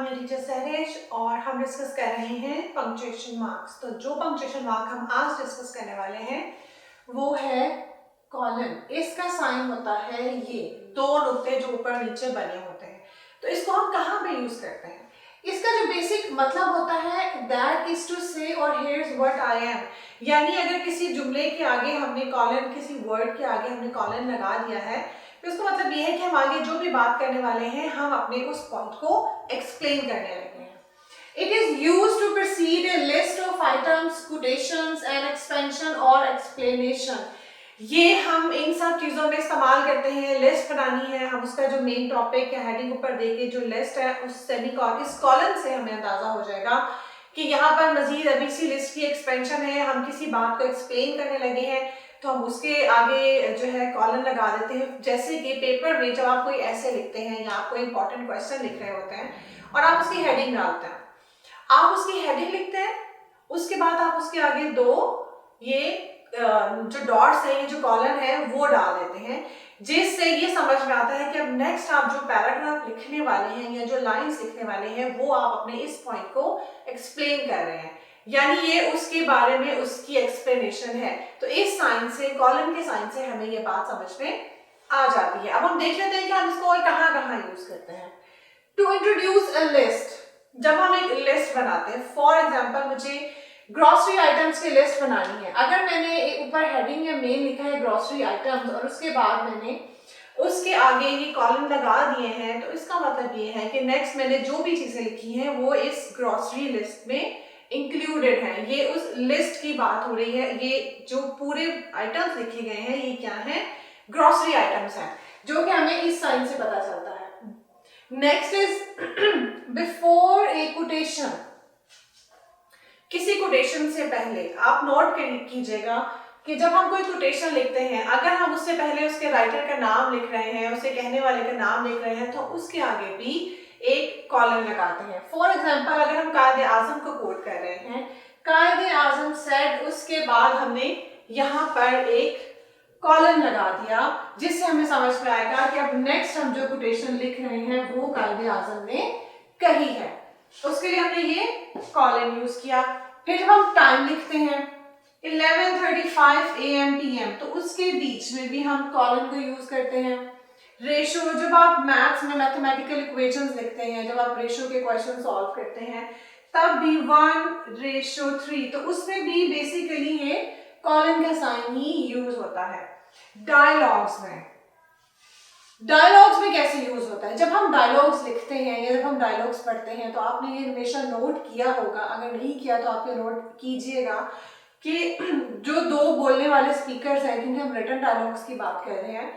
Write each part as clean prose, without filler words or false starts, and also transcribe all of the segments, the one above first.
मैं टीचर सहरेश और हम डिस्कस कर रहे हैं पंक्चुएशन मार्क्स। तो जो पंक्चुएशन मार्क हम आज डिस्कस करने वाले हैं वो है कॉलन। इसका साइन होता है ये दो नुक्ते जो ऊपर नीचे बने होते हैं। तो इसको हम कहाँ पे यूज करते हैं? इसका जो बेसिक मतलब होता है दैट इज टू से और हियर्स व्हाट आई एम, यानी अगर किसी जुमले के आगे हमने कॉलन, किसी वर्ड के आगे हमने कॉलन लगा दिया है तो इसका मतलब ये है कि हम आगे जो भी बात करने वाले हैं हम अपने उस पॉइंट को एक्सप्लेन करने लगे हैं। It is used to precede a list of items, quotations and expansion और explanation। ये हम इन सब चीजों में इस्तेमाल करते हैं। लिस्ट बनानी है, हम उसका जो मेन टॉपिक या हेडिंग ऊपर देके जो लिस्ट है उस सेमीकोलन, इस कॉलन से हमें अंदाजा हो जाएगा कि यहाँ पर मजीद अभी सी लिस्ट की एक्सपेंशन है, हम किसी बात को एक्सप्लेन करने लगे हैं तो हम उसके आगे जो है कॉलन लगा देते हैं। जैसे कि पेपर में जब आप कोई ऐसे लिखते हैं या आप कोई इंपॉर्टेंट क्वेश्चन लिख रहे होते हैं और आप उसकी हेडिंग डालते हैं, आप उसकी हेडिंग लिखते हैं, उसके बाद आप उसके आगे दो ये जो डॉट्स है, ये जो कॉलन है वो डाल देते हैं, जिससे ये समझ में आता है कि अब नेक्स्ट आप जो पैराग्राफ लिखने वाले हैं या जो लाइंस लिखने वाले हैं वो आप अपने इस पॉइंट को एक्सप्लेन कर रहे हैं, यानी ये उसके बारे में उसकी एक्सप्लेनेशन है। तो इस साइन से, कॉलन के साइन से हमें ये बात समझ में आ जाती है। अब हम देख लेते हैं कि हम इसको और कहाँ कहाँ यूज करते हैं। टू इंट्रोड्यूस अ लिस्ट, जब हम एक लिस्ट बनाते हैं, फॉर एग्जाम्पल मुझे ग्रोसरी आइटम्स की लिस्ट बनानी है। अगर मैंने ऊपर हेडिंग या मेन लिखा है ग्रोसरी आइटम्स और उसके बाद मैंने उसके आगे ये कॉलम लगा दिए हैं, तो इसका मतलब ये है कि नेक्स्ट मैंने जो भी चीजें लिखी हैं वो इस ग्रोसरी लिस्ट में इंक्लूडेड है। ये उस लिस्ट की बात हो रही है। ये जो पूरे आइटम्स लिखे गए हैं ये क्या है? ग्रोसरी आइटम्स हैं, जो कि हमें इस साइन से पता चलता है। Next is before A quotation. किसी कोटेशन से पहले आप नोट कीजिएगा कि जब हम कोई कोटेशन लिखते हैं, अगर हम उससे पहले उसके राइटर का नाम लिख रहे हैं, उसे कहने वाले का नाम लिख रहे हैं, तो उसके आगे भी एक कॉलम लगाते हैं। फॉर एग्जाम्पल अगर हम कायदे आजम को कोट कर रहे हैं, कायदे आजम सेड, उसके बाद हमने यहाँ पर एक कॉलम लगा दिया, जिससे हमें समझ में आएगा कि अब नेक्स्ट हम जो कोटेशन लिख रहे हैं वो कायदे आजम ने कही है। उसके लिए हमने ये कॉलम यूज किया। फिर जब हम टाइम लिखते हैं 11:35 AM PM, तो उसके बीच में भी हम कॉलम को यूज करते हैं। रेशो, जब आप मैथ्स में मैथमेटिकल इक्वेशंस लिखते हैं, जब आप रेशो के क्वेश्चन सॉल्व करते हैं, तब भी 1:3, तो उसमें भी बेसिकली ये कॉलम का साइन ही यूज होता है। डायलॉग्स में कैसे यूज होता है? जब हम डायलॉग्स लिखते हैं या जब हम डायलॉग्स पढ़ते हैं तो आपने ये हमेशा नोट किया होगा, अगर नहीं किया तो आप ये नोट कीजिएगा कि जो दो बोलने वाले स्पीकर्स हैं, क्योंकि हम रिटन डायलॉग्स की बात कर रहे हैं,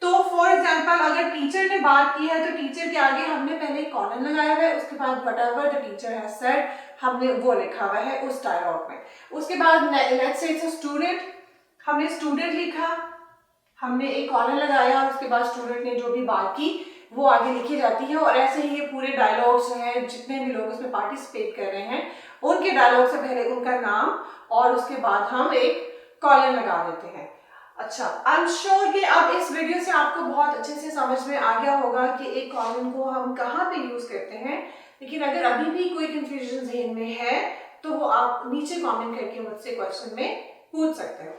तो फॉर एग्जांपल अगर टीचर ने बात की है तो टीचर के आगे हमने पहले कॉलन लगाया हुआ है, उसके बाद whatever the teacher has said हमने वो लिखा हुआ है उस डायलॉग में। उसके बाद let's say it's a student, हमने स्टूडेंट लिखा, हमने एक कॉलन लगाया और उसके बाद स्टूडेंट ने जो भी बात की वो आगे लिखी जाती है। और ऐसे ही ये पूरे डायलॉग्स हैं, जितने भी लोग उसमें पार्टिसिपेट कर रहे हैं उनके डायलॉग से पहले उनका नाम और उसके बाद हम एक कॉलन लगा देते हैं। अच्छा, आई एम श्योर कि अब इस वीडियो से आपको बहुत अच्छे से समझ में आ गया होगा कि एक कॉलन को हम कहाँ पे यूज करते हैं। लेकिन अगर अभी भी कोई कंफ्यूजन ज़हन में है तो वो आप नीचे कमेंट करके मुझसे क्वेश्चन में पूछ सकते हो।